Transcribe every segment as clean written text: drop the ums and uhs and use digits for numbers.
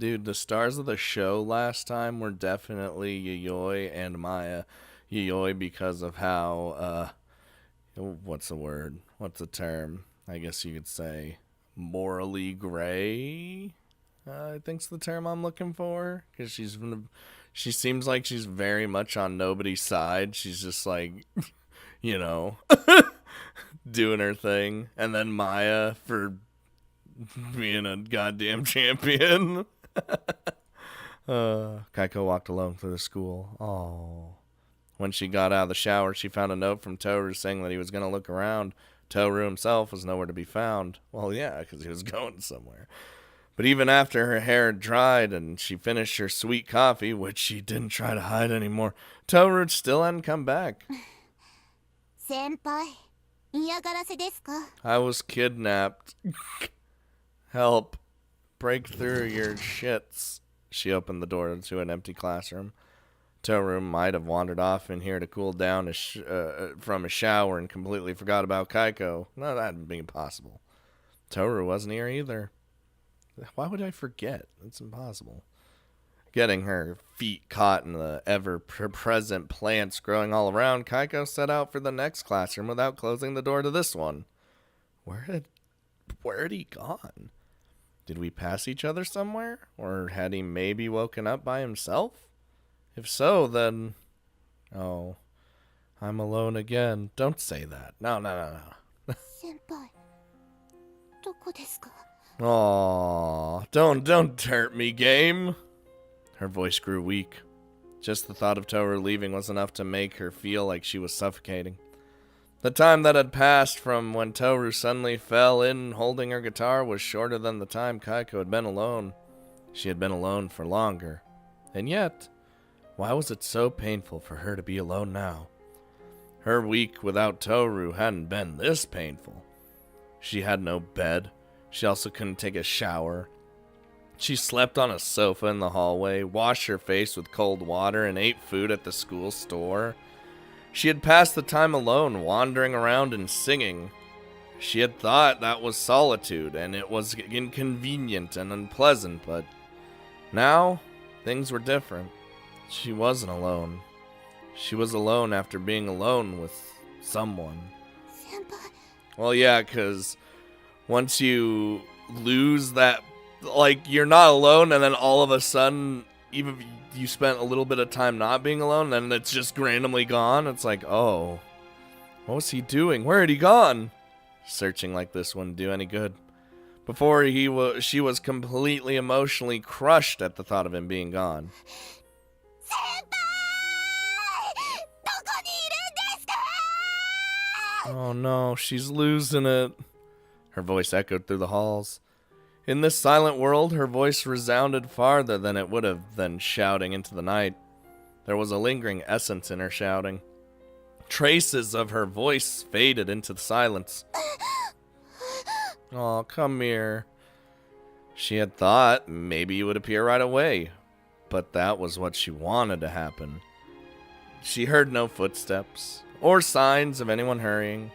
Dude, the stars of the show last time were definitely Yayoi and Maya. Yayoi because of how, what's the word? What's the term? I guess you could say morally gray. I think's the term I'm looking for because she seems like she's very much on nobody's side. She's just like, you know, doing her thing, and then Maya for being a goddamn champion. Keiko walked alone through the school. Oh. When she got out of the shower, she found a note from Toru saying that he was going to look around. Toru himself was nowhere to be found. Well, yeah, because he was going somewhere. But even after her hair had dried and she finished her sweet coffee, which she didn't try to hide anymore, Toru still hadn't come back. 先輩、嫌がらせですか? I was kidnapped. Help. Break through your shits. She opened the door to an empty classroom. Toru might have wandered off in here to cool down from a shower and completely forgot about Keiko. No, that'd be impossible. Toru wasn't here either. Why would I forget? It's impossible. Getting her feet caught in the ever-present plants growing all around, Keiko set out for the next classroom without closing the door to this one. Where had he gone? Did we pass each other somewhere? Or had he maybe woken up by himself? If so, then... Oh, I'm alone again. Don't say that. No. 先輩、どこですか? Aw, don't hurt me, game. Her voice grew weak. Just the thought of Toru leaving was enough to make her feel like she was suffocating. The time that had passed from when Toru suddenly fell in holding her guitar was shorter than the time Keiko had been alone. She had been alone for longer. And yet, why was it so painful for her to be alone now? Her week without Toru hadn't been this painful. She had no bed. She also couldn't take a shower. She slept on a sofa in the hallway, washed her face with cold water, and ate food at the school store. She had passed the time alone, wandering around and singing. She had thought that was solitude, and it was inconvenient and unpleasant, but now, things were different. She wasn't alone. She was alone after being alone with someone. 先輩、 Well, yeah, because once you lose that, like, you're not alone, and then all of a sudden, even if you spent a little bit of time not being alone, and it's just randomly gone, it's like, oh, what was he doing? Where had he gone? Searching like this wouldn't do any good. Before she was completely emotionally crushed at the thought of him being gone. 先輩、どこにいるんですか? Oh no, she's losing it. Her voice echoed through the halls. In this silent world, her voice resounded farther than it would have than shouting into the night. There was a lingering essence in her shouting. Traces of her voice faded into the silence. Oh, come here. She had thought maybe you would appear right away, but that was what she wanted to happen. She heard no footsteps or signs of anyone hurrying.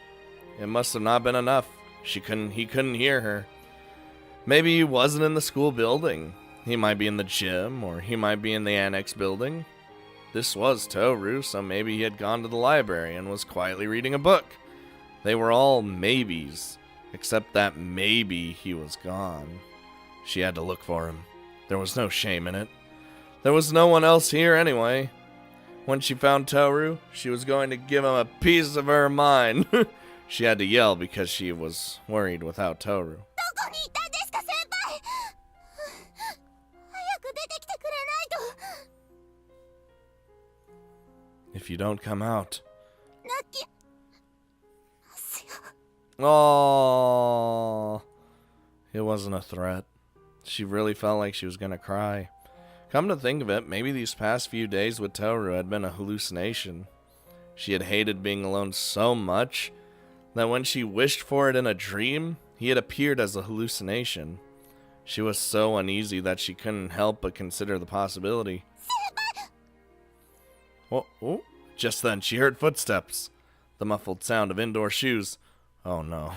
It must have not been enough. He couldn't hear her. Maybe he wasn't in the school building. He might be in the gym, or he might be in the annex building. This was Toru, so maybe he had gone to the library and was quietly reading a book. They were all maybes, except that maybe he was gone. She had to look for him. There was no shame in it. There was no one else here anyway. When she found Toru, she was going to give him a piece of her mind. She had to yell because she was worried without Toru. どこにいたんですか、先輩? 早く出てきてくれないと. If you don't come out. 泣きますよ. Oh, it wasn't a threat. She really felt like she was going to cry. Come to think of it, maybe these past few days with Toru had been a hallucination. She had hated being alone so much that when she wished for it in a dream, he had appeared as a hallucination. She was so uneasy that she couldn't help but consider the possibility. Oh, just then she heard footsteps. The muffled sound of indoor shoes. Oh no.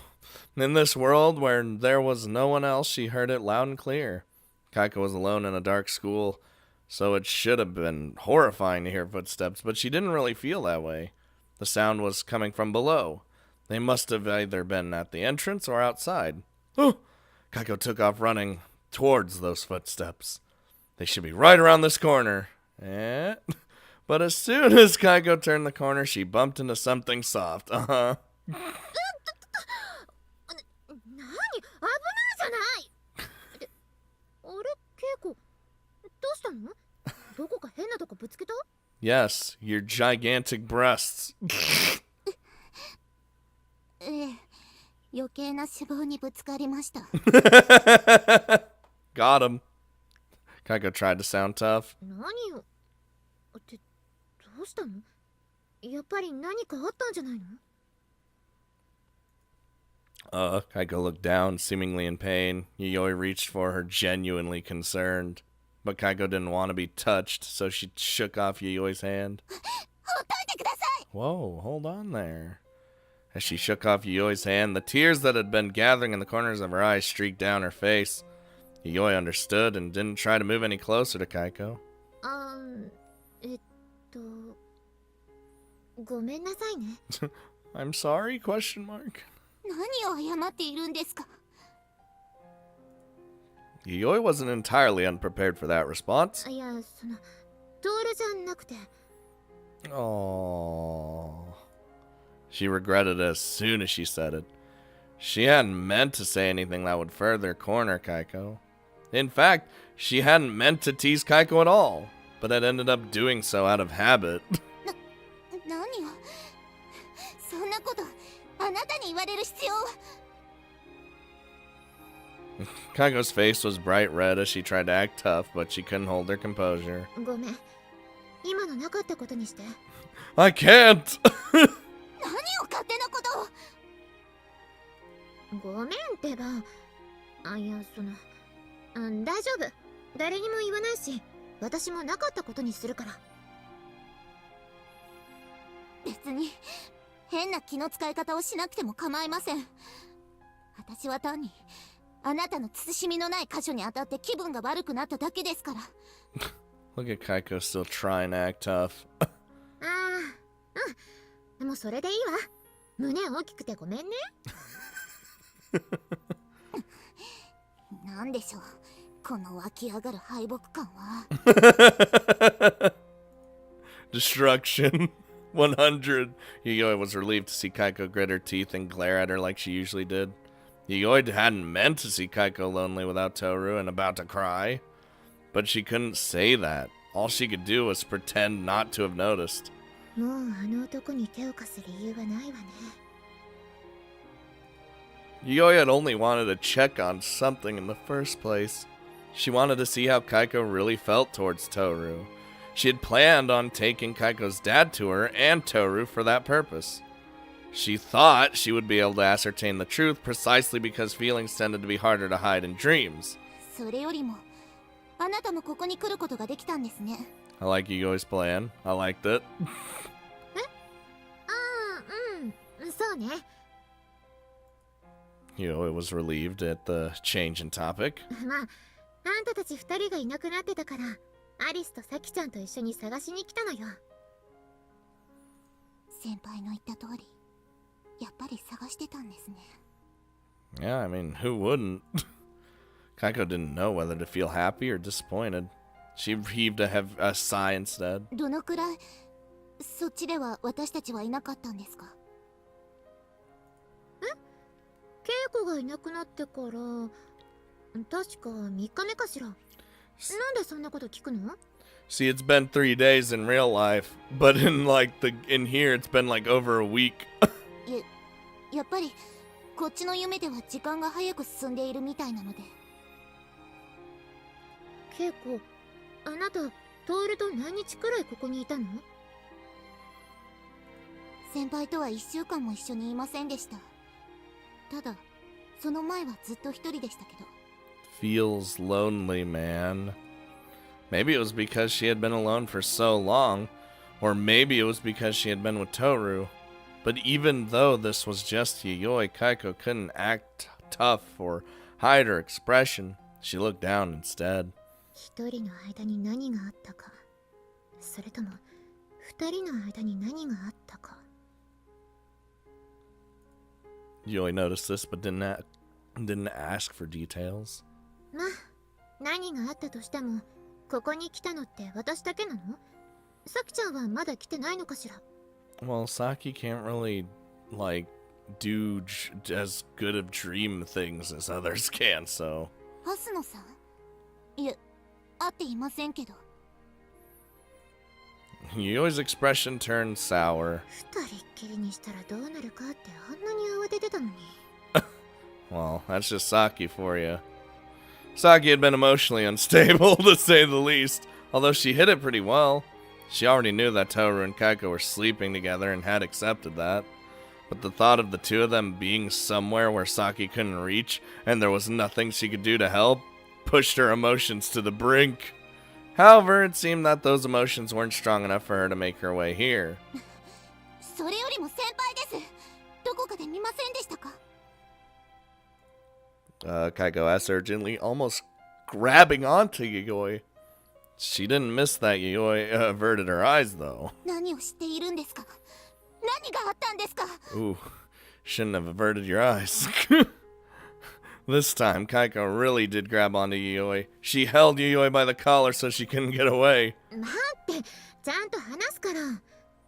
In this world where there was no one else, she heard it loud and clear. Keiko was alone in a dark school, so it should have been horrifying to hear footsteps, but she didn't really feel that way. The sound was coming from below. They must have either been at the entrance or outside. Oh! Keiko took off running towards those footsteps. They should be right around this corner. But as soon as Keiko turned the corner, she bumped into something soft. 何危ないじゃない。で、あれ、ケイコ、どうしたの？どこか変なとこぶつけた？ Yes, your gigantic breasts. 余計な脂肪にぶつかりました。Got him. Keiko tried to sound tough. 何よ。って、どうしたの？やっぱり何かあったんじゃないの？ Keiko looked down, seemingly in pain. Yayoi reached for her, genuinely concerned. But Keiko didn't want to be touched, so she shook off Yayoi's hand. ほっといてください。 Whoa, hold on there. As she shook off Yayoi's hand, the tears that had been gathering in the corners of her eyes streaked down her face. Yayoi understood and didn't try to move any closer to Keiko. ごめんなさいね。I'm sorry? Question mark. 何を謝っているんですか？ Yayoi wasn't entirely unprepared for that response. いや、その、トールじゃなくて。 Aww. She regretted it as soon as she said it. She hadn't meant to say anything that would further corner Keiko. In fact, she hadn't meant to tease Keiko at all, but had ended up doing so out of habit. 何を？そんなこと、あなたに言われる必要は。 Keiko's face was bright red as she tried to act tough, but she couldn't hold her composure. ごめん。今のなかったことにして。 I can't! 何を勝手なことを。ごめんってば。いや、その、大丈夫。誰にも言わないし、私もなかったことにするから。別に変な気の使い方をしなくても構いません。私は単にあなたの慎みのない箇所に当たって気分が悪くなっただけですから。 Look at Keiko still trying to act tough. でもそれでいいわ。胸大きくてごめんね。なんでしょう、この湧き上がる敗北感は。Destruction. 100. Yayoi was relieved to see Keiko grit her teeth and glare at her like she usually did. Yayoi hadn't meant to see Keiko lonely without Toru and about to cry. But she couldn't say that. All she could do was pretend not to have noticed. もうあの男に手を貸す理由はないわね。 Yayoi had only wanted to check on something in the first place. She wanted to see how Keiko really felt towards Toru. She had planned on taking Keiko's dad to her and Toru for that purpose. She thought she would be able to ascertain the truth precisely because feelings tended to be harder to hide in dreams. それよりも、あなたもここに来ることができたんですね。 I like Yayoi's plan. I liked it. そうね。 Yayoi was relieved at the change in topic. まあ、あんたたち二人がいなくなってたから、アリスとサキちゃんと一緒に探しに来たのよ。先輩の言った通り、やっぱり探してたんですね。 Yeah, I mean, who wouldn't? Keiko didn't know whether to feel happy or disappointed. She heaved a sigh instead. どのくらい、そっちでは私たちはいなかったんですか？ケイコがいなくなってから、確か3日目かしら。なんでそんなこと聞くの？ See, it's been 3 days in real life, but in here, it's been like over a week. やっぱりこっちの夢では時間が早く進んでいるみたいなので。ケイコ、あなたトールと何日くらいここにいたの？先輩とは1週間も一緒にいませんでした。ただ、その前はずっと一人でしたけど。 Feels lonely, man. Maybe it was because she had been alone for so long, or maybe it was because she had been with Toru. But even though this was just Yayoi, Keiko couldn't act tough or hide her expression. She looked down instead. 一人の間に何があったか、それとも二人の間に何があったか。Yoi noticed this but didn't ask for details. まあ、何があったとしても、ここに来たのって私だけなの？さきちゃんはまだ来てないのかしら？ Well, Saki can't really, like, do as good of dream things as others can, so. ハスノさん？いえ、会っていませんけど。Yoi's expression turned sour. 二人っきりにしたらどうなるかってあんなに慌ててたのに。Well, that's just Saki for you. Saki had been emotionally unstable, to say the least, although she hid it pretty well. She already knew that Toru and Keiko were sleeping together and had accepted that. But the thought of the two of them being somewhere where Saki couldn't reach and there was nothing she could do to help pushed her emotions to the brink. However, it seemed that those emotions weren't strong enough for her to make her way here. それよりも先輩です。どこかで見ませんでしたか？ Keiko asked urgently, almost grabbing onto Yayoi. She didn't miss that Yayoi averted her eyes, though. 何をしているんですか？何があったんですか？ Ooh, shouldn't have averted your eyes. This time, Keiko really did grab onto Yayoi. She held Yayoi by the collar so she couldn't get away. 待って、ちゃんと話すから。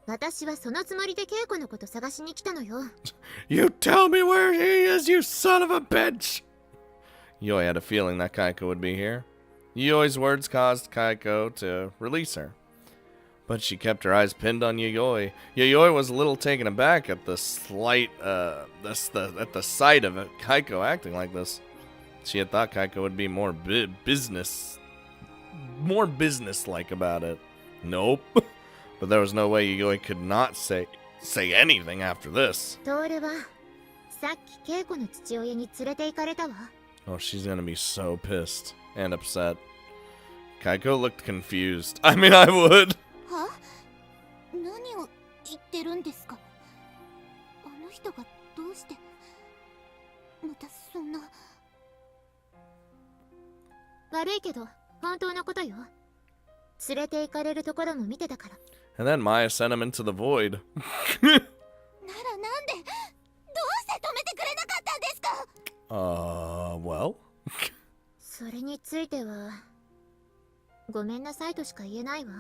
私はそのつもりでケイコのこと探しに来たのよ。You tell me where he is, you son of a bitch! Yayoi had a feeling that Keiko would be here. Yayoi's words caused Keiko to release her. But she kept her eyes pinned on Yayoi. Yayoi was a little taken aback at the sight of Keiko acting like this. She had thought Keiko would be more business-like about it. Nope. But there was no way Yayoi could not say anything after this. トールはさっきケイコの父親に連れて行かれたわ。Oh, she's gonna be so pissed and upset. Keiko looked confused. I mean, I would. は？何を言ってるんですか？あの人がどうしてまたそんな。悪いけど本当のことよ。連れて行かれるところも見てたから。And then Maya sent him into the void. ならなんで？どうして止めてくれなかったんですか？ Well? それについてはごめんなさいとしか言えないわ。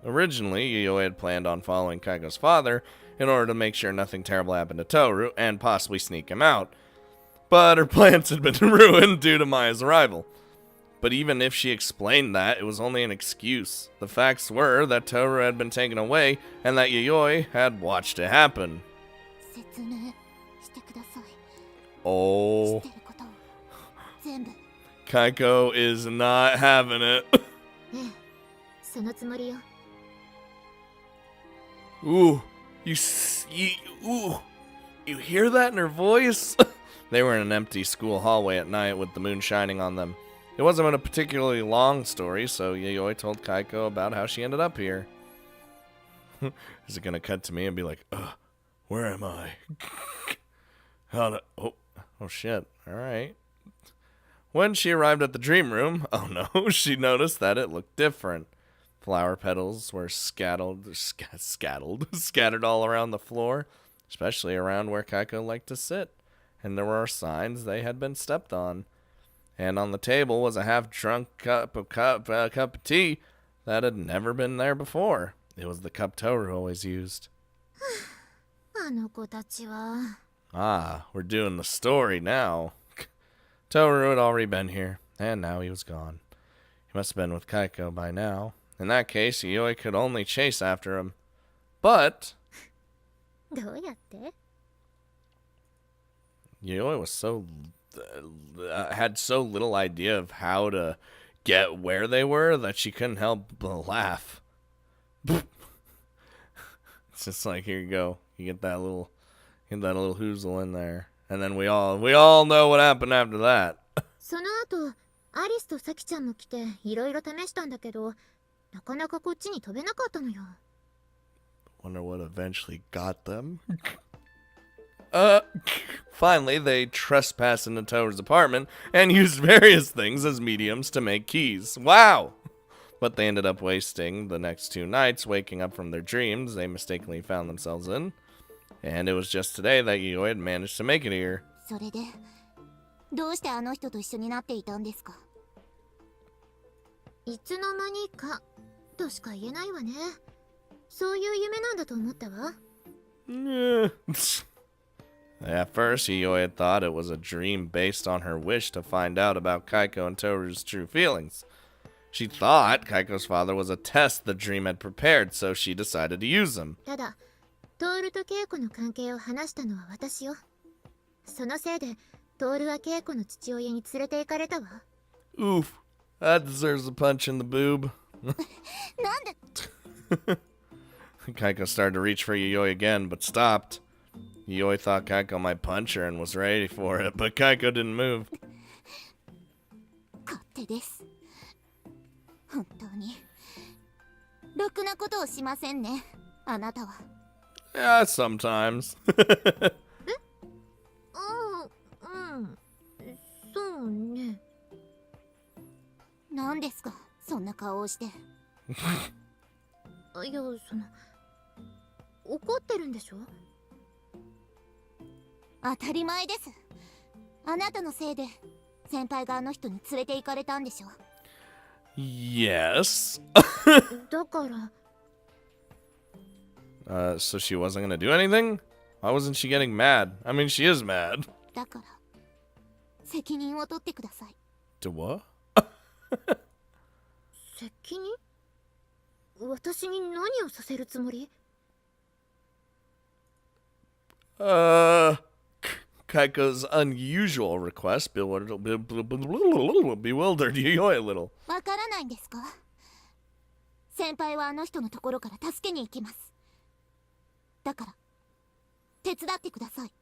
Originally, Yayoi had planned on following Keiko's father in order to make sure nothing terrible happened to Toru and possibly sneak him out. But her plans had been ruined due to Maya's arrival. But even if she explained that, it was only an excuse. The facts were that Toru had been taken away and that Yayoi had watched it happen. 説明してください。 Oh. 知ってることを全部。 Keiko is not having it. ええ、そのつもりよ。 Ooh, you hear that in her voice? They were in an empty school hallway at night with the moon shining on them. It wasn't a particularly long story, so Yayoi told Keiko about how she ended up here. Is it gonna cut to me and be like, where am I? Oh shit, alright. When she arrived at the dream room, oh no, she noticed that it looked different. Flower petals were scattered all around the floor, especially around where Keiko liked to sit, and there were signs they had been stepped on. And on the table was a half-drunk cup of tea that had never been there before. It was the cup Toru always used. あの子たちは。 Ah, we're doing the story now. Toru had already been here, and now he was gone. He must have been with Keiko by now. In that case, Yayoi could only chase after him. But どうやって？ Yayoi was had so little idea of how to get where they were that she couldn't help but laugh. It's just like, here you go. You get that little hoozle in there. And then we all know what happened after that. その後、アリスとサキちゃんも来ていろいろ試したんだけど、なかなかこっちに飛べなかったのよ。 Wonder what eventually got them. Finally, they trespassed into Toru's apartment and used various things as mediums to make keys. Wow! But they ended up wasting the next 2 nights waking up from their dreams they mistakenly found themselves in. And it was just today that Yui had managed to make it here. それでどうしてあの人と一緒になっていたんですか？いつの間にかとしか言えないわね。そういう夢なんだと思ったわ。At first, Yui had thought it was a dream based on her wish to find out about Keiko and Toru's true feelings. She thought Keiko's father was a test the dream had prepared, so she decided to use him. ただ、トールとケイコの関係を話したのは私よ。そのせいで、トールはケイコの父親に連れて行かれたわ。Oof, that deserves a punch in the boob. なんで Keiko started to reach for Yui again, but stopped. Yui thought Keiko might punch her and was ready for it, but Keiko didn't move. 勝手です。本当にろくなことをしませんね、あなたは。Yeah, sometimes. そうね。何ですか、そんな顔をして。いや、怒ってるんでしょ？当たり前です。あなたのせいで先輩があの人に連れて行かれたんでしょ。Yes. だから。So she wasn't gonna do anything? Why wasn't she getting mad? I mean, she is mad. だから責任を取ってください。To what? 責任？私に何をさせるつもり？ Keiko's unusual request bewildered Yui a little. わからないんですか？先輩はあの人のところから助けに行きます。だから手伝ってください。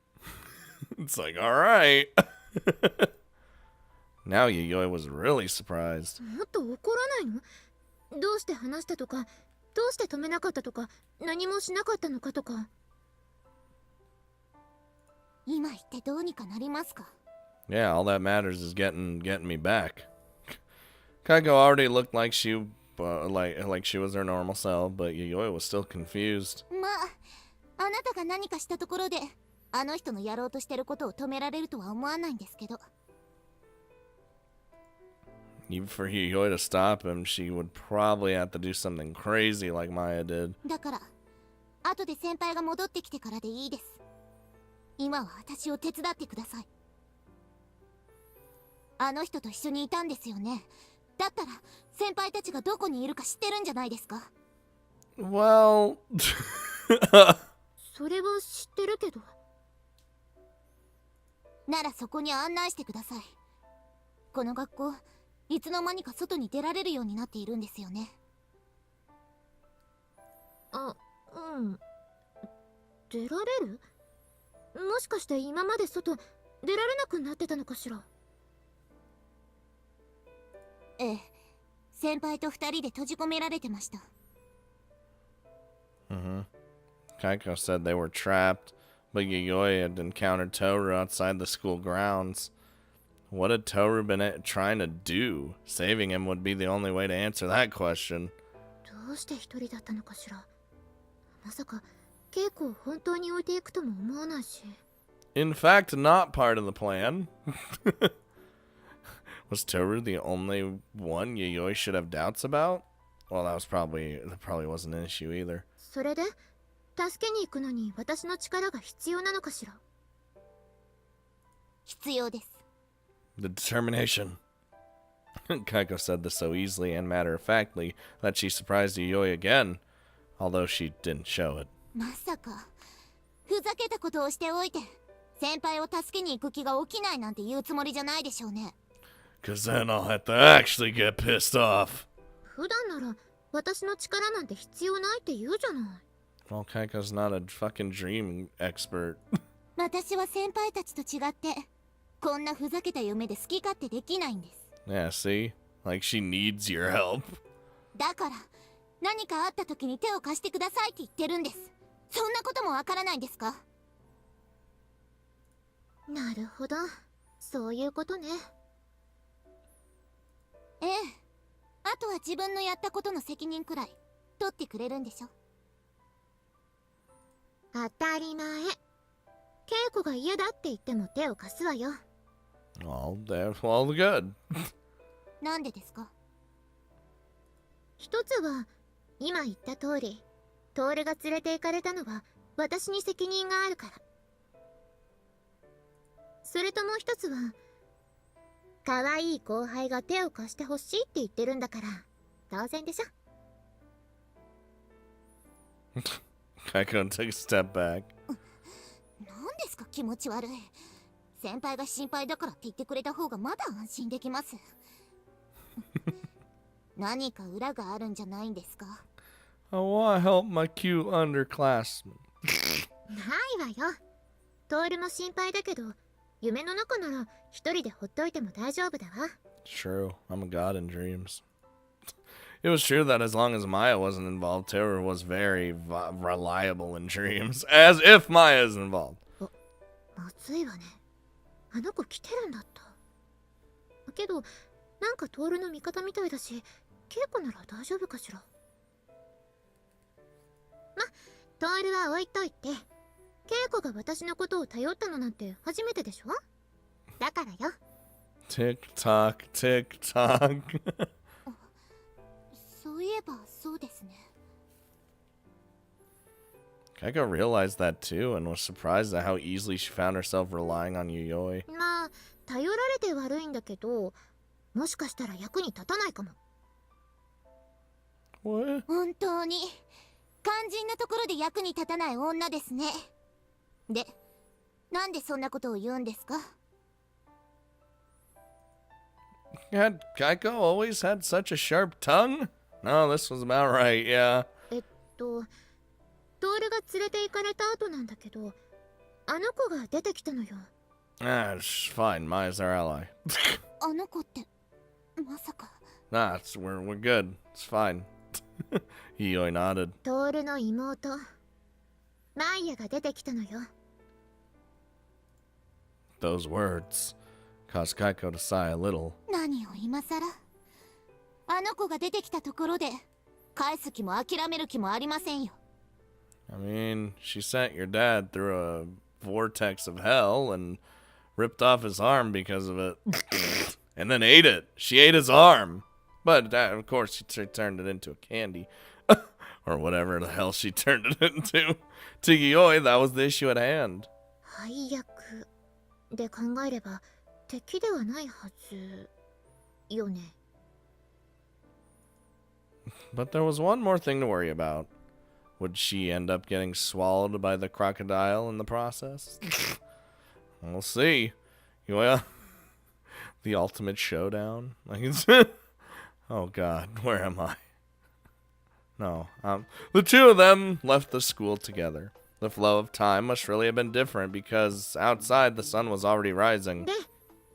It's like, alright. Now Yui was really surprised. もっと怒らないの？どうして話したとか、どうして止めなかったとか、何もしなかったのかとか。今言ってどうにかなりますか？ Yeah, all that matters is getting me back. Keiko already looked like she was her normal self, but Yui was still confused. まあ、あなたが何かしたところであの人のやろうとしてることを止められるとは思わないんですけど。Even for Yui to stop him, she would probably have to do something crazy like Maya did. だから後で先輩が戻ってきてからでいいです。今は私を手伝ってください。あの人と一緒にいたんですよね。だったら先輩たちがどこにいるか知ってるんじゃないですか？ Well... それは知ってるけど。ならそこに案内してください。この学校いつの間にか外に出られるようになっているんですよね。あ、うん。出られる？もしかして今まで外出られなくなってたのかしら？ええ、先輩と二人で閉じ込められてました。Keiko said they were trapped, but Yuyoi had encountered Toru outside the school grounds. What had Toru been trying to do? Saving him would be the only way to answer that question. どうして一人だったのかしら？まさかケイコを本当に置いていくとも思わないし。In fact, not part of the plan. Was Toru the only one Yuyoi should have doubts about? Well, that probably wasn't an issue either. それで助けに行くのに私の力が必要なのかしら？必要です。The determination. Keiko said this so easily and matter-of-factly that she surprised Yuyoi again, although she didn't show it. まさかふざけたことをしておいて先輩を助けに行く気が起きないなんて言うつもりじゃないでしょうね。 Cause then I'll have to actually get pissed off. 普段なら私の力なんて必要ないって言うじゃない。Well, Keiko's not a fucking dream expert. 私は先輩たちと違ってこんなふざけた夢で好き勝手できないんです。 Yeah, see? Like she needs your help. だから何かあった時に手を貸してくださいって言ってるんです。そんなこともわからないんですか？なるほど、そういうことね。ええ、あとは自分のやったことの責任くらい取ってくれるんでしょ。当たり前。稽古が嫌だって言っても手を貸すわよ。All good. なんでですか？一つは今言った通り、トールが連れて行かれたのは私に責任があるから。それともう一つは、可愛い後輩が手を貸してほしいって言ってるんだから当然でしょ。Keiko took a step back. なんですか気持ち悪い。先輩が心配だからって言ってくれた方がまだ安心できます。何か裏があるんじゃないんですか？ I want to help my cute underclassmen. ないわよ。トールも心配だけど、夢の中なら一人でほっといても大丈夫だわ。True, I'm a god in dreams. It was true that as long as Maya wasn't involved, Terror was very reliable in dreams. As if Maya is involved. まずいわね。あの子来てるんだった。けど、なんかトールの味方みたいだし、稽古なら大丈夫かしら。ま、トールは置いといて、稽古が私のことを頼ったのなんて初めてでしょ？だからよ。Tick tock, tick tock. そういえばそうですね。Keiko realized that too and was surprised at how easily she found herself relying on Yuyoi. まあ、頼られて悪いんだけど、もしかしたら役に立たないかも。What? 本当に肝心なところで役に立たない女ですね。で、なんでそんなことを言うんですか？ Had Keiko always had such a sharp tongue? No, this was about right, yeah. トールが連れて行かれた後なんだけど、あの子が出てきたのよ。Ah, it's fine. Maya's our ally. あの子ってまさか。 Nah, we're good. It's fine. Yuyoi nodded. トールの妹、マイヤが出てきたのよ。Those words caused Keiko to sigh a little. 何を今さら。あの子が出てきたところで返す気も諦める気もありませんよ。I mean, she sent your dad through a vortex of hell and ripped off his arm because of it. And then ate it. She ate his arm. But, of course, she turned it into a candy. Or whatever the hell she turned it into. To Yuyoi, that was the issue at hand. 配役で考えれば敵ではないはずよね。But there was one more thing to worry about. Would she end up getting swallowed by the crocodile in the process? We'll see. Well, the ultimate showdown. Like it's oh God, where am I? No, the two of them left the school together. The flow of time must really have been different because outside the sun was already rising. で、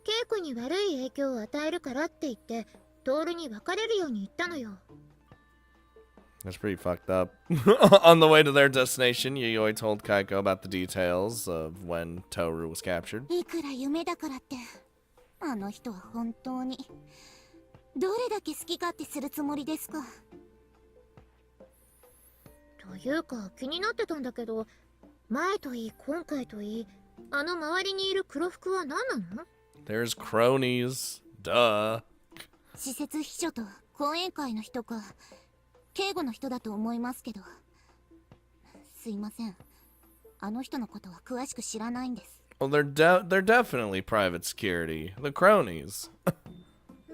稽古に悪い影響を与えるからって言って、トールに別れるように言ったのよ。That's pretty fucked up. On the way to their destination, Yuyoi told Keiko about the details of when Toru was captured. いくら夢だからってあの人は本当にどれだけ好き勝手するつもりですか？というか気になってたんだけど、前といい今回といい、あの周りにいる黒服は何なの？ There's cronies. Duh. 施設秘書と講演会の人か警護の人だと思いますけど。すいません、あの人のことは詳しく知らないんです。 Well, they're definitely private security. The cronies.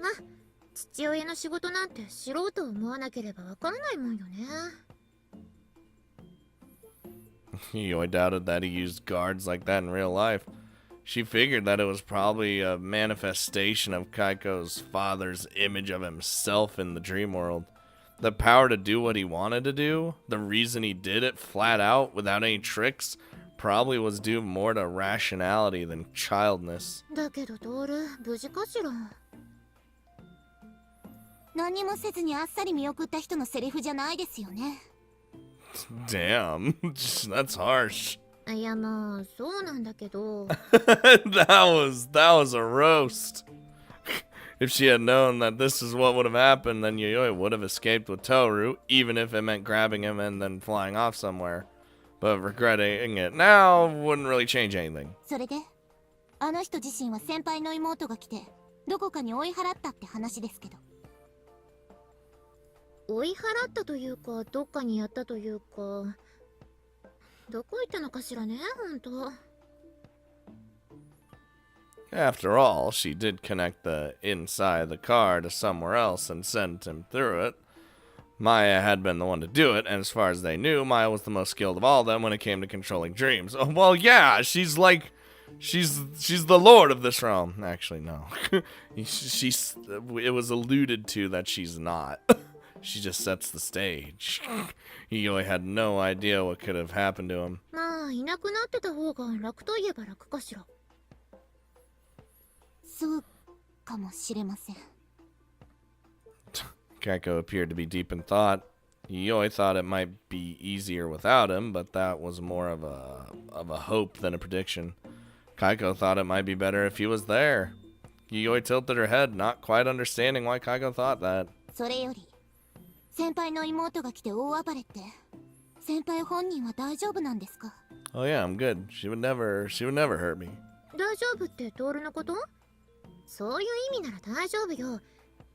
ま、父親の仕事なんて素人を思わなければわからないもんよね。Yuyoi doubted that he used guards like that in real life. She figured that it was probably a manifestation of Keiko's father's image of himself in the dream world. The power to do what he wanted to do, the reason he did it flat out without any tricks, probably was due more to rationality than childness. だけどトール、無事かしら。何もせずにあっさり見送った人のセリフじゃないですよね。Damn, that's harsh. いやまあそうなんだけど that was a roast. If she had known that this is what would have happened, then Yayoi would have escaped with Toru, even if it meant grabbing him and then flying off somewhere. But regretting it now wouldn't really change anything. それであの人自身は先輩の妹が来てどこかに追い払ったって話ですけど。追い払ったというかどっかにやったというかどこ行ったのかしらねほんと。After all, she did connect the inside of the car to somewhere else and sent him through it. Maya had been the one to do it, and as far as they knew, Maya was the most skilled of all of them when it came to controlling dreams. Oh, well, yeah, she's like, she's the lord of this realm. Actually, no. It was alluded to that she's not. She just sets the stage. Yayoi had no idea what could have happened to him. まあいなくなってた方が楽といえば楽かしら。そうかもしれません。Keiko appeared to be deep in thought. Yayoi thought it might be easier without him, but that was more of a hope than a prediction. Keiko thought it might be better if he was there. Yayoi tilted her head, not quite understanding why Keiko thought that. それより先輩の妹が来て大暴れって先輩本人は大丈夫なんですか？ Oh yeah, I'm good. She would never hurt me. 大丈夫ってトールのこと？そういう意味なら大丈夫よ。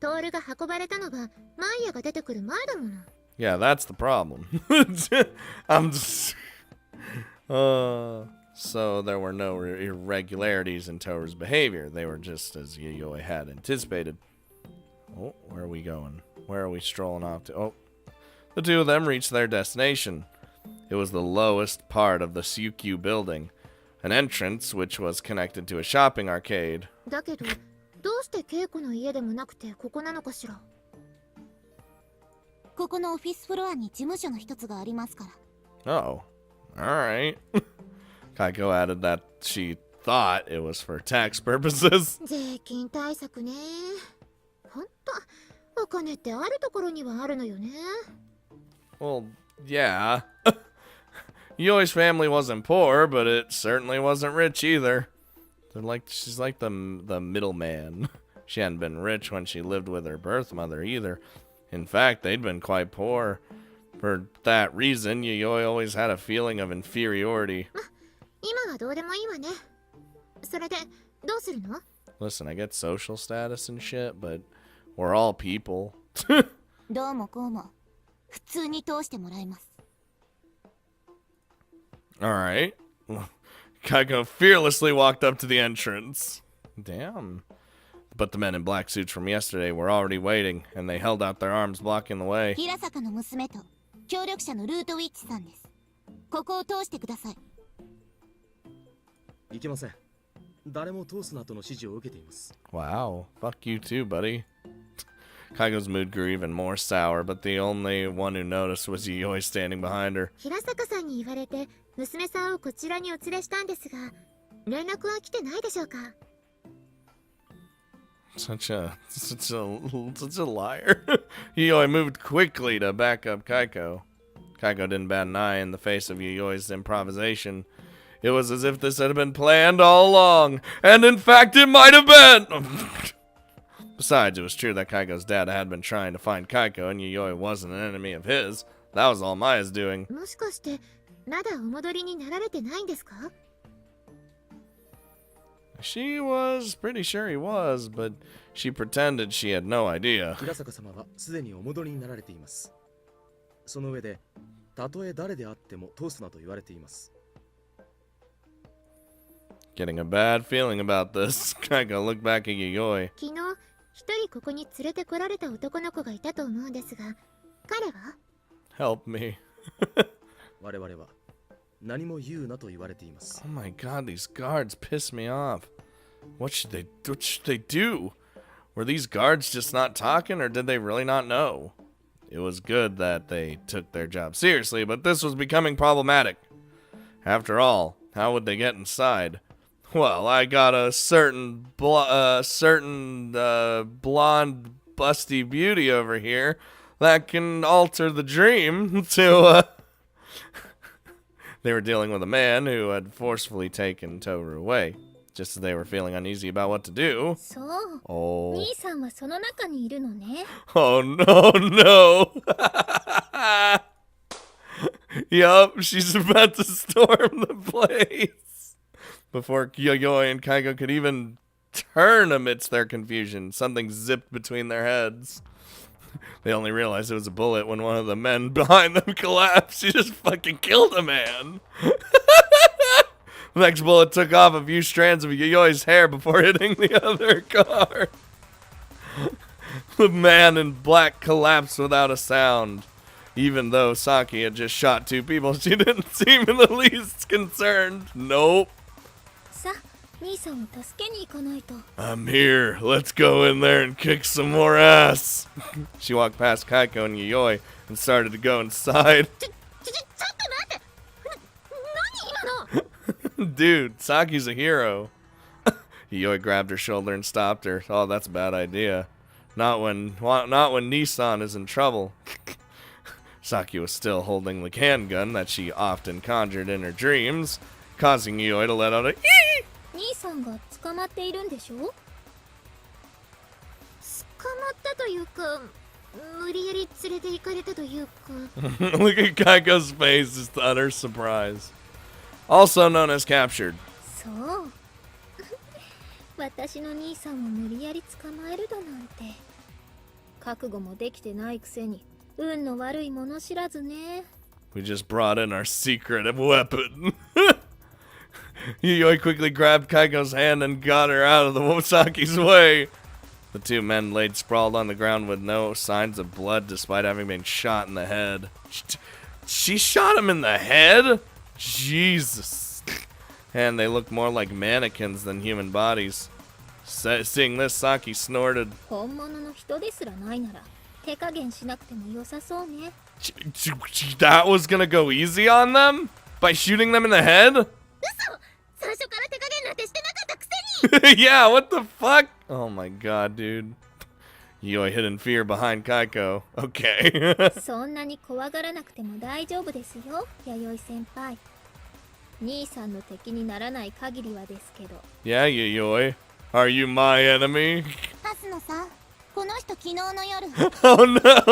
トールが運ばれたのはマイヤが出てくる前だもの。Yeah, that's the problem. I'm just... So there were no irregularities in Toru's behavior. They were just as Yayoi had anticipated. Oh, where are we going? Where are we strolling off to? Oh, the two of them reached their destination. It was the lowest part of the Syukyu building, an entrance which was connected to a shopping arcade. だけどどうしてケイコの家でもなくてここなのかしら。ここのオフィスフロアに事務所の一つがありますから。Oh, alright. Keiko added that she thought it was for tax purposes. 税金対策ね。ほんとお金ってあるところにはあるのよね。Well, yeah. Yoi's family wasn't poor, but it certainly wasn't rich either. She's like the middleman. She hadn't been rich when she lived with her birth mother either. In fact, they'd been quite poor. For that reason, Yayoi always had a feeling of inferiority. 今はどうでもいいわね。それでどうするの？ Listen, I get social status and shit, but we're all people. どうもこうも普通に通してもらいます。 Alright. Keiko fearlessly walked up to the entrance. Damn. But the men in black suits from yesterday were already waiting, and they held out their arms blocking the way. 平坂の娘と協力者のルートウィッチさんです。ここを通してください。いけません。誰も通すなとの指示を受けています。 Wow. Fuck you too, buddy. Keiko's mood grew even more sour, but the only one who noticed was Yayoi standing behind her. 平坂さんに言われて娘さんをこちらにお連れしたんですが、連絡は来てないでしょうか？ Such a liar. Yayoi moved quickly to back up Keiko. Keiko didn't bat an eye in the face of Yayoi's improvisation. It was as if this had been planned all along, and in fact it might have been! Besides, it was true that Keiko's dad had been trying to find Keiko, and Yayoi wasn't an enemy of his. That was all Maya's doing. もしかしてまだお戻りになられてないんですか？ She was pretty sure he was, but she pretended she had no idea. 平坂様はすでにお戻りになられています。その上で、たとえ誰であっても通すなと言われています。 Getting a bad feeling about this, Keiko looked back at Yayoi. 昨日一人ここに連れてこられた男の子がいたと思うんですが、彼は？ Help me. 我々は何も言うなと言われています。 Oh my god, these guards piss me off. What should they do? Were these guards just not talking, or did they really not know? It was good that they took their job seriously, but this was becoming problematic. After all, how would they get inside? Well, I got a certain blonde, busty beauty over here that can alter the dream to They were dealing with a man who had forcefully taken Toru away. Just as they were feeling uneasy about what to do. そう Oh. 兄さんはその中にいるのね Oh no, no. Yup, she's about to storm the place. Before Yayoi and Keiko could even turn amidst their confusion, something zipped between their heads. They only realized it was a bullet when one of the men behind them collapsed. She just fucking killed a man. The next bullet took off a few strands of Yayoi's hair before hitting the other car. The man in black collapsed without a sound. Even though Saki had just shot 2 people, she didn't seem in the least concerned. Nope. さあ兄さんを助けに行かないと I'm here. Let's go in there and kick some more ass. She walked past Keiko and Yayoi and started to go inside. ちょっと待って何今の Dude, Saki's a hero. Yayoi grabbed her shoulder and stopped her. Oh, that's a bad idea. Not when Nissan is in trouble. Saki was still holding the handgun that she often conjured in her dreams, causing Yayoi to let out a ee! 兄さんが捕まっているんでしょ捕まったというか無理やり連れて行かれたというか Look at Keiko's face, just utter surprise. Also known as captured. そう私の兄さんを無理やり捕まえるだなんて覚悟もできてないくせに運の悪いもの知らずね We just brought in our secret weapon. Yayoi quickly grabbed Keiko's hand and got her out of the Saki's way. The 2 men laid sprawled on the ground with no signs of blood despite having been shot in the head. She shot him in the head? Jesus. And they looked more like mannequins than human bodies. Seeing this, Saki snorted. 本物の人ですらないなら手加減しなくても良さそうね That was gonna go easy on them? By shooting them in the head? 嘘最初から手加減なんてしてなかったくせに Yeah, what the fuck? Oh my god, dude. Yayoi hidden fear behind Keiko. Okay. そんなに怖がらなくても大丈夫ですよ弥生先輩兄さんの敵にならない限りはですけど Yeah, Yayoi. Are you my enemy? ハスノさんこの人昨日の夜 Oh no! それはも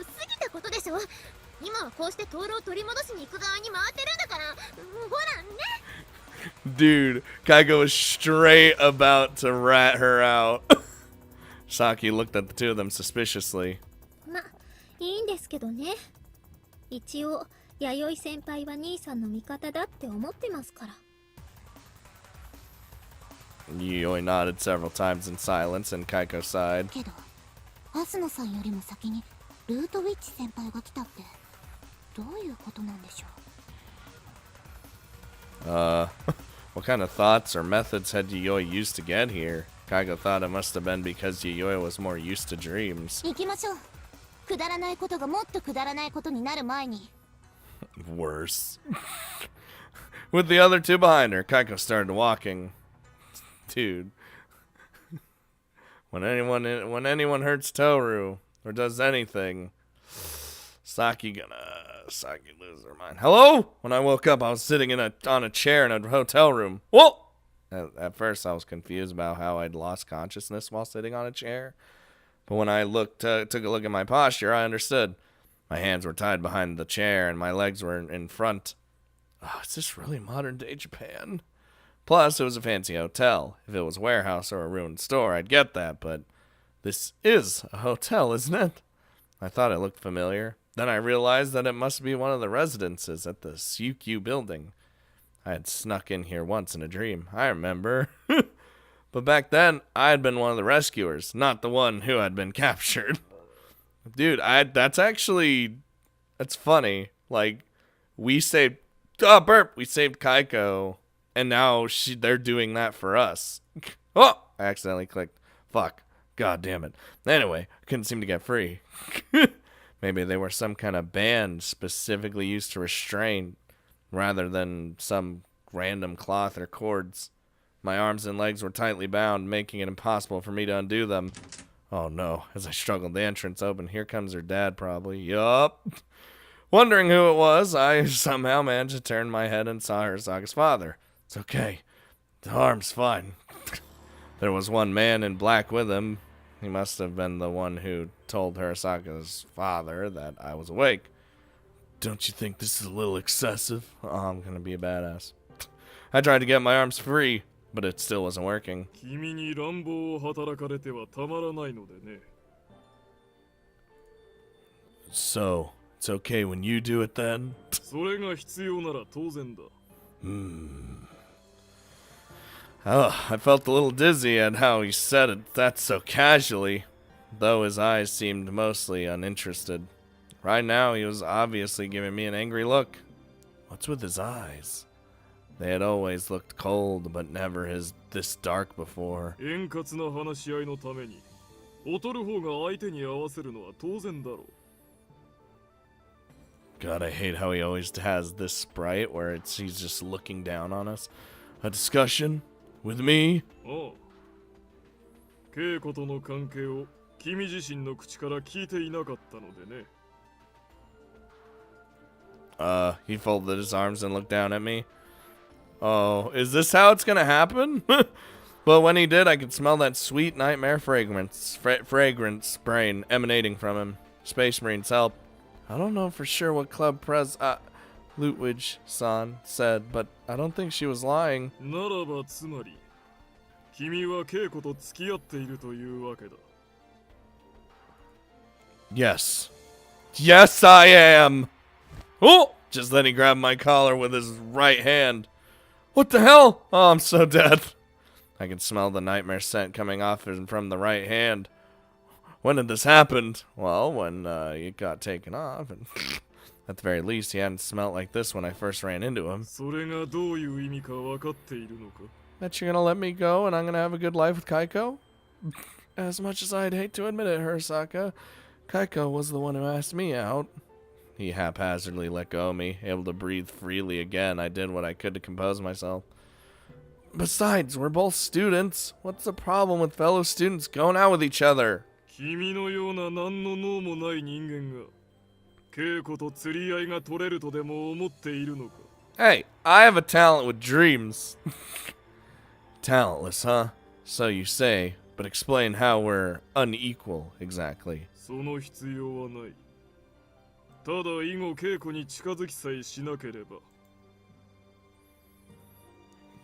う過ぎたことでしょ今はこうして灯籠を取り戻しに行く側に回ってるんだからほらね Dude, Keiko was straight about to rat her out. Saki looked at the 2 of them suspiciously. まいいんですけどね一応弥生先輩は兄さんの味方だって思ってますから Yayoi nodded several times in silence, and Keiko sighed. けどハスノさんよりも先にルートウィッチ先輩が来たってどういうことなんでしょう What kind of thoughts or methods had Yayoi used to get here? Keiko thought it must have been because Yayoi was more used to dreams. 行きましょうくだらないことがもっとくだらないことになる前に Worse. With the other 2 behind her, Keiko started walking. Dude. When anyone hurts Toru or does anything, Saki lose her mind. Hello? When I woke up, I was sitting on a chair in a hotel room. Whoa! At first, I was confused about how I'd lost consciousness while sitting on a chair. But when I took a look at my posture, I understood. My hands were tied behind the chair and my legs were in front. Oh, is this really modern day Japan? Plus, it was a fancy hotel. If it was a warehouse or a ruined store, I'd get that, but this is a hotel, isn't it? I thought it looked familiar. Then I realized that it must be one of the residences at the Syukyu building. I had snuck in here once in a dream, I remember. But back then, I had been one of the rescuers, not the one who had been captured. Dude, that's funny. Like, we saved Keiko, and now they're doing that for us. Oh, I accidentally clicked. Fuck. God damn it. Anyway, I couldn't seem to get free. Maybe they were some kind of band specifically used to restrain, rather than some random cloth or cords. My arms and legs were tightly bound, making it impossible for me to undo them. Oh no, as I struggled, the entrance opened. Here comes her dad, probably. Yup. Wondering who it was, I somehow managed to turn my head and saw Hirasaka's father. It's okay. The arm's fine. There was one man in black with him. He must have been the one who told Hirasaka's father that I was awake. Don't you think this is a little excessive? Oh, I'm gonna be a badass. I tried to get my arms free, but it still wasn't working. 君に乱暴を働かれてはたまらないのでね。 So, it's okay when you do it then? それが必要なら当然だ。 Oh, I felt a little dizzy at how he said it that so casually, though his eyes seemed mostly uninterested. Right now, he was obviously giving me an angry look. What's with his eyes? They had always looked cold, but never this dark before. 円滑な話し合いのために、劣る方が相手に合わせるのは当然だろう。 God, I hate how he always has this sprite where he's just looking down on us. A discussion? With me? ああ。稽古との関係を君自身の口から聞いていなかったのでね。 He folded his arms and looked down at me. Oh, is this how it's gonna happen? But when he did, I could smell that sweet nightmare fragrance brain emanating from him. Space Marines help. I don't know for sure what Club Lutwidge-san said, but I don't think she was lying. ならばつまり、君は稽古と付き合っているというわけだ。 Yes. Yes, I am! Oh! Just then he grabbed my collar with his right hand. What the hell? Oh, I'm so dead. I could smell the nightmare scent coming off from the right hand. When did this happen? Well, when it got taken off. And at the very least, he hadn't smelled like this when I first ran into him. それがどういう意味か分かっているのか? That you're gonna let me go and I'm gonna have a good life with Keiko? As much as I'd hate to admit it, Hirasaka, Keiko was the one who asked me out. He haphazardly let go of me, able to breathe freely again. I did what I could to compose myself. Besides, we're both students. What's the problem with fellow students going out with each other? 君のような何の脳もない人間が稽古と釣り合いが取れるとでも思っているのか? Hey, I have a talent with dreams. Talentless, huh? So you say, but explain how we're unequal exactly. その必要はない。ただ以後稽古に近づきさえしなければ。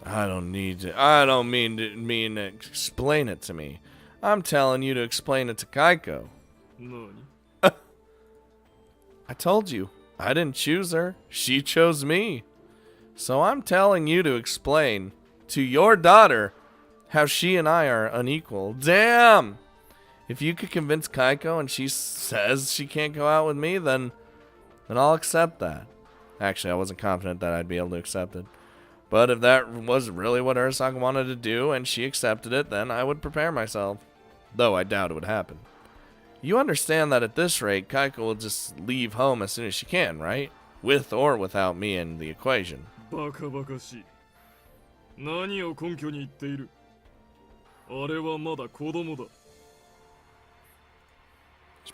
I don't mean to explain it to me. I'm telling you to explain it to Keiko. 何? I told you, I didn't choose her. She chose me. So I'm telling you to explain to your daughter how she and I are unequal. Damn! If you could convince Keiko and she says she can't go out with me, then I'll accept that. Actually, I wasn't confident that I'd be able to accept it. But if that was really what Hirasaka wanted to do and she accepted it, then I would prepare myself. Though I doubt it would happen. You understand that at this rate, Keiko will just leave home as soon as she can, right? With or without me in the equation. バカバカしい。何を根拠に言っている? あれはまだ子供だ。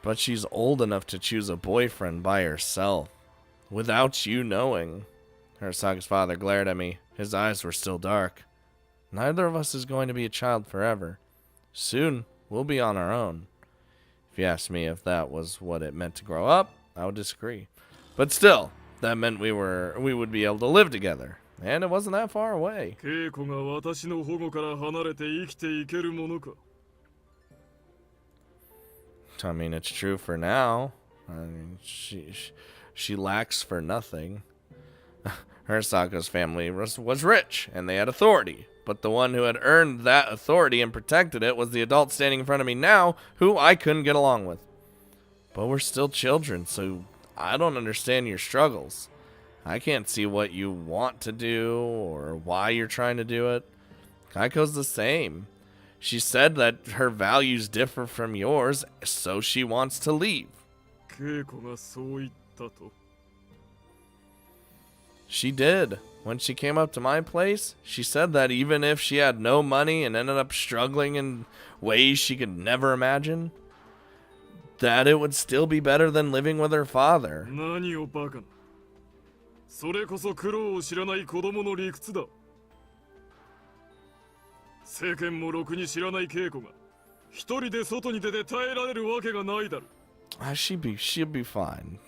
But she's old enough to choose a boyfriend by herself. Without you knowing. Hirasaka's father glared at me. His eyes were still dark. Neither of us is going to be a child forever. Soon, we'll be on our own. If you asked me if that was what it meant to grow up, I would disagree. But still, that meant we would be able to live together. And it wasn't that far away. 稽古が私の保護から離れて生きていけるものか? I mean, it's true for now. I mean, she lacks for nothing. Hirasaka's family was rich, and they had authority. But the one who had earned that authority and protected it was the adult standing in front of me now, who I couldn't get along with. But we're still children, so I don't understand your struggles. I can't see what you want to do, or why you're trying to do it. Keiko's the same. She said that her values differ from yours, so she wants to leave. 稽古がそう言ったと? She did. When she came up to my place, she said that even if she had no money and ended up struggling in ways she could never imagine, that it would still be better than living with her father. 何をバカな。それこそ苦労を知らない子供の理屈だ。世間もろくに知らない稽古が一人で外に出て耐えられるわけがないだろ。She'll be fine.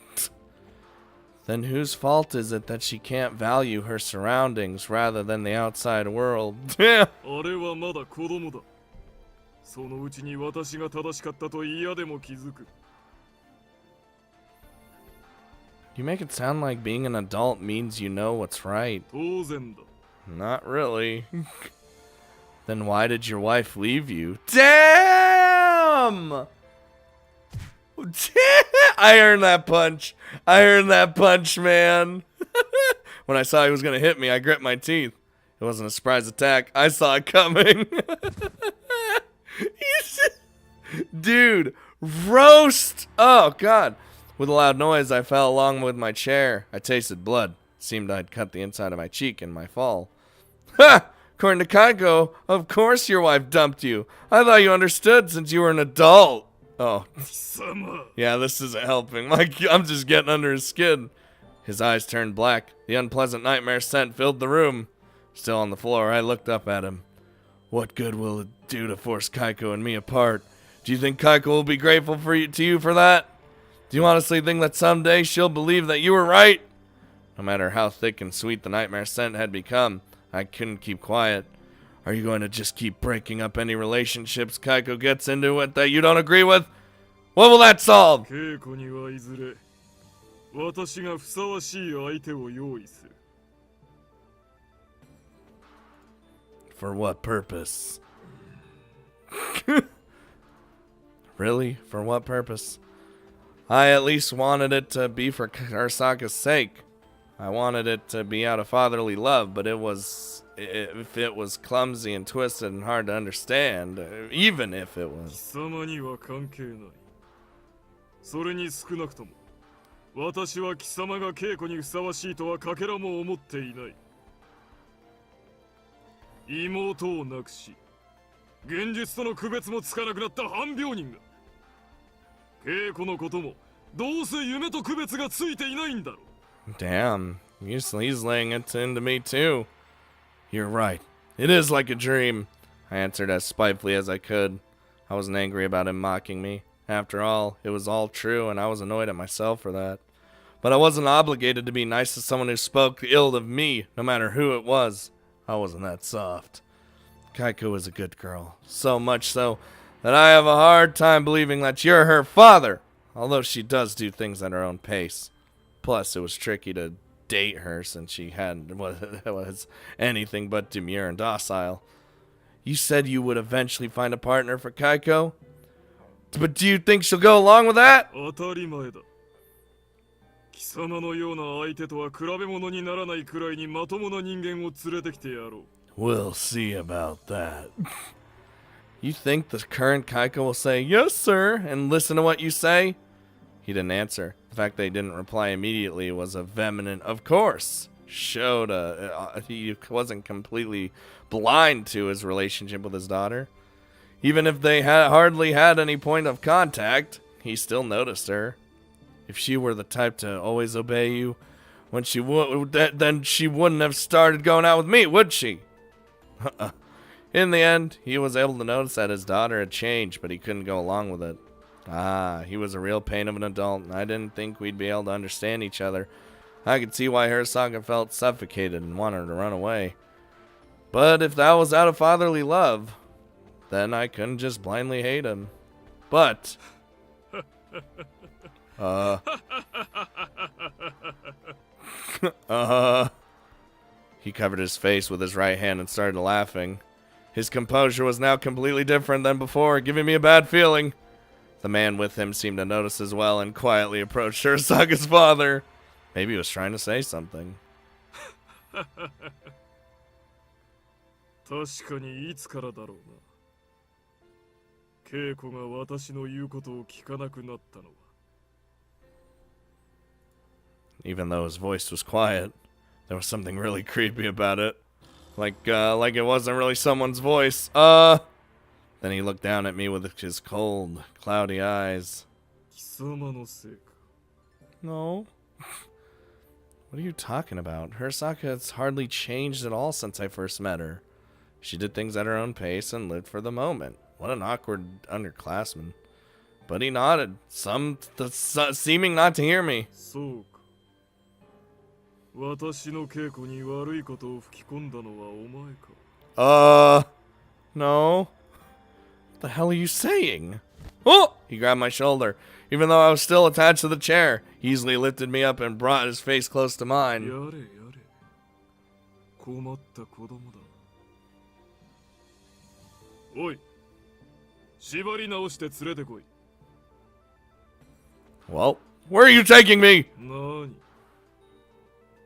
Then whose fault is it that she can't value her surroundings rather than the outside world? あれはまだ子供だ。そのうちに私が正しかったと嫌でも気づく。You make it sound like being an adult means you know what's right. 当然だ。Not really. Then why did your wife leave you? Damn! I earned that punch. I earned that punch, man. When I saw he was going to hit me, I grit my teeth. It wasn't a surprise attack. I saw it coming. Dude, roast. Oh, God. With a loud noise, I fell along with my chair. I tasted blood. It seemed I'd cut the inside of my cheek in my fall. Ha! According to Keiko, of course your wife dumped you. I thought you understood since you were an adult. Oh. Yeah, this isn't helping. I'm just getting under his skin. His eyes turned black. The unpleasant nightmare scent filled the room. Still on the floor, I looked up at him. What good will it do to force Keiko and me apart? Do you think Keiko will be grateful to you for that? Do you honestly think that someday she'll believe that you were right? No matter how thick and sweet the nightmare scent had become, I couldn't keep quiet. Are you going to just keep breaking up any relationships Keiko gets into it that you don't agree with? What will that solve? 稽古にはいずれ私がふさわしい相手を用意する。For what purpose? Really? For what purpose? I at least wanted it to be for Arasaka's sake. I wanted it to be out of fatherly love, but if it was clumsy and twisted and hard to understand, even if it was. 貴様には関係ない。それに少なくとも、私は貴様が稽古にふさわしいとはかけらも思っていない。妹を亡くし、現実との区別もつかなくなった半病人が、稽古のこともどうせ夢と区別がついていないんだろう。Damn, he's laying it into me too. You're right. It is like a dream. I answered as spitefully as I could. I wasn't angry about him mocking me. After all, it was all true, and I was annoyed at myself for that. But I wasn't obligated to be nice to someone who spoke ill of me, no matter who it was. I wasn't that soft. Keiko is a good girl. So much so that I have a hard time believing that you're her father, although she does do things at her own pace. Plus, it was tricky to date her since she was anything but demure and docile. You said you would eventually find a partner for Keiko? But do you think she'll go along with that? 当たり前だ。貴様のような相手とは比べ物にならないくらいにまともな人間を連れてきてやろう。We'll see about that. You think the current Keiko will say, yes, sir, and listen to what you say? He didn't answer. The fact that he didn't reply immediately was a vehement, of course, showed he wasn't completely blind to his relationship with his daughter. Even if they hardly had any point of contact, he still noticed her. If she were the type to always obey you, then she wouldn't have started going out with me, would she? In the end, he was able to notice that his daughter had changed, but he couldn't go along with it. He was a real pain of an adult, and I didn't think we'd be able to understand each other. I could see why Hirasaka felt suffocated and wanted to run away. But if that was out of fatherly love, then I couldn't just blindly hate him. But... He covered his face with his right hand and started laughing. His composure was now completely different than before, giving me a bad feeling. The man with him seemed to notice as well and quietly approached Hirasaka's father. Maybe he was trying to say something. 確かにいつからだろうな。稽古が私の言うことを聞かなくなったのは。Even though his voice was quiet, there was something really creepy about it. Like it wasn't really someone's voice. Then he looked down at me with his cold, cloudy eyes. 貴様のせいか。 No. What are you talking about? Hirasaka has hardly changed at all since I first met her. She did things at her own pace and lived for the moment. What an awkward underclassman. But he nodded, seeming not to hear me. そうか。私の稽古に悪いことを吹き込んだのはお前か。No. What the hell are you saying? Oh! He grabbed my shoulder. Even though I was still attached to the chair, he easily lifted me up and brought his face close to や mine. れやれ。困った子供だ。おい。縛り直して連れてこい。 Well, where are you taking me? なに。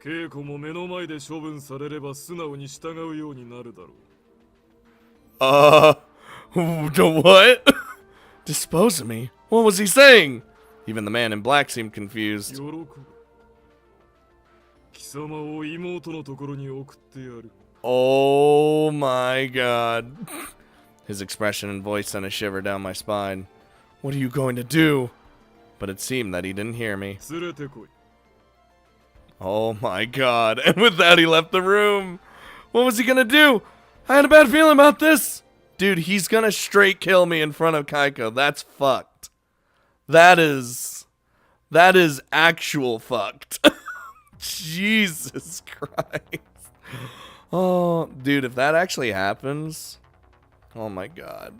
稽古も目の前で処分されれば素直に従うようになるだろう。What? Dispose of me? What was he saying? Even the man in black seemed 喜 confused. ぶ。貴様を妹のところに送ってやる。 Oh my god. His expression and voice sent a shiver down my spine. What are you going to do? But it seemed that he didn't hear me. 連れてこい。 Oh my god. And with that, he left the room. What was he gonna do? I had a bad feeling about this. Dude, he's gonna straight kill me in front of Keiko. That's fucked. That is actual fucked. Jesus Christ. Oh, dude, if that actually happens, oh my god.